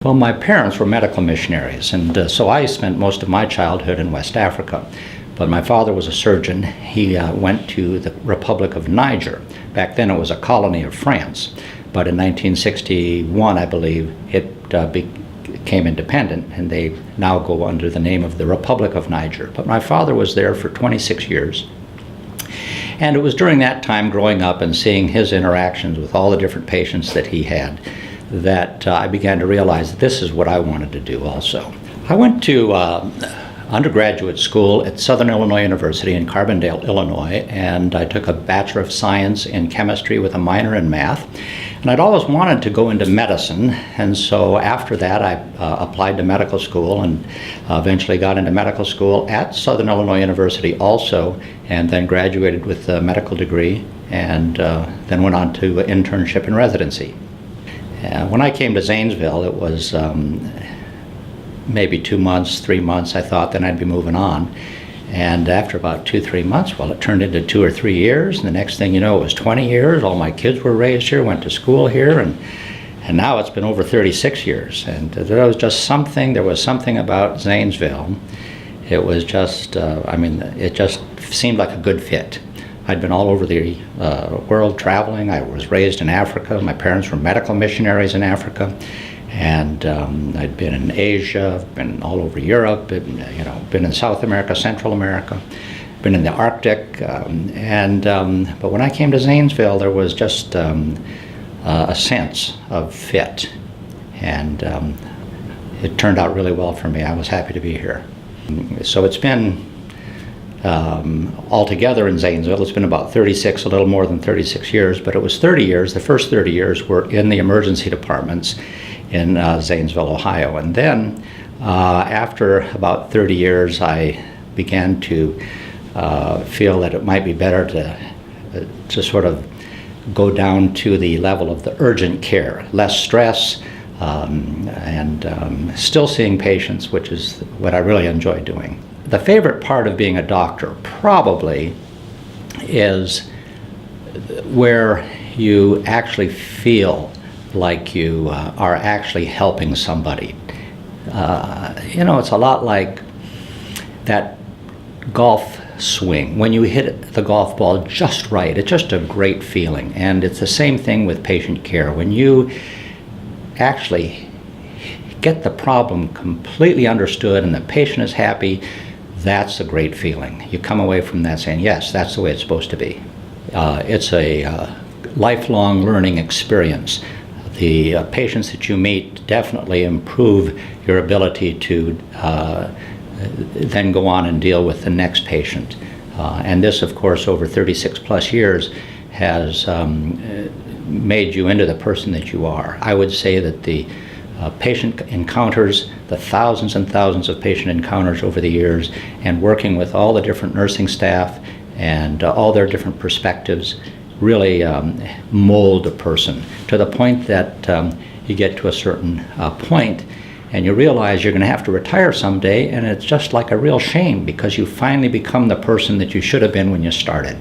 Well, my parents were medical missionaries, and so I spent most of my childhood in West Africa. But my father was a surgeon. He went to the Republic of Niger. Back then it was a colony of France. But in 1961, I believe, it became independent, and they now go under the name of the Republic of Niger. But my father was there for 26 years. And it was during that time, growing up and seeing his interactions with all the different patients that he had, that I began to realize that this is what I wanted to do also. I went to undergraduate school at Southern Illinois University in Carbondale, Illinois, and I took a Bachelor of Science in Chemistry with a minor in Math. And I'd always wanted to go into medicine, and so after that I applied to medical school and eventually got into medical school at Southern Illinois University also, and then graduated with a medical degree, and then went on to internship and residency. When I came to Zanesville, it was maybe 2 months, 3 months, I thought, then I'd be moving on. And after about 2-3 months, well, it turned into 2 or 3 years, and the next thing you know, it was 20 years. All my kids were raised here, went to school here, and now it's been over 36 years. And there was something about Zanesville. It was just, it just seemed like a good fit. I'd been all over the world traveling. I was raised in Africa. My parents were medical missionaries in Africa. And I'd been in Asia, been all over Europe, been in South America, Central America, been in the Arctic. But when I came to Zanesville, there was just a sense of fit. And it turned out really well for me. I was happy to be here. So it's been altogether in Zanesville, it's been about a little more than 36 years, but it was 30 years. The first 30 years were in the emergency departments in Zanesville, Ohio. And then after about 30 years, I began to feel that it might be better to sort of go down to the level of the urgent care, less stress, and still seeing patients, which is what I really enjoy doing. The favorite part of being a doctor probably is where you actually feel like you are actually helping somebody. It's a lot like that golf swing. When you hit the golf ball just right, it's just a great feeling. And it's the same thing with patient care. When you actually get the problem completely understood and the patient is happy, that's a great feeling. You come away from that saying, yes, that's the way it's supposed to be. It's a lifelong learning experience. The patients that you meet definitely improve your ability to then go on and deal with the next patient. And this, of course, over 36 plus years has made you into the person that you are. I would say that the patient encounters, the thousands and thousands of patient encounters over the years, and working with all the different nursing staff and all their different perspectives really mold a person to the point that you get to a certain point and you realize you're going to have to retire someday, and it's just like a real shame because you finally become the person that you should have been when you started.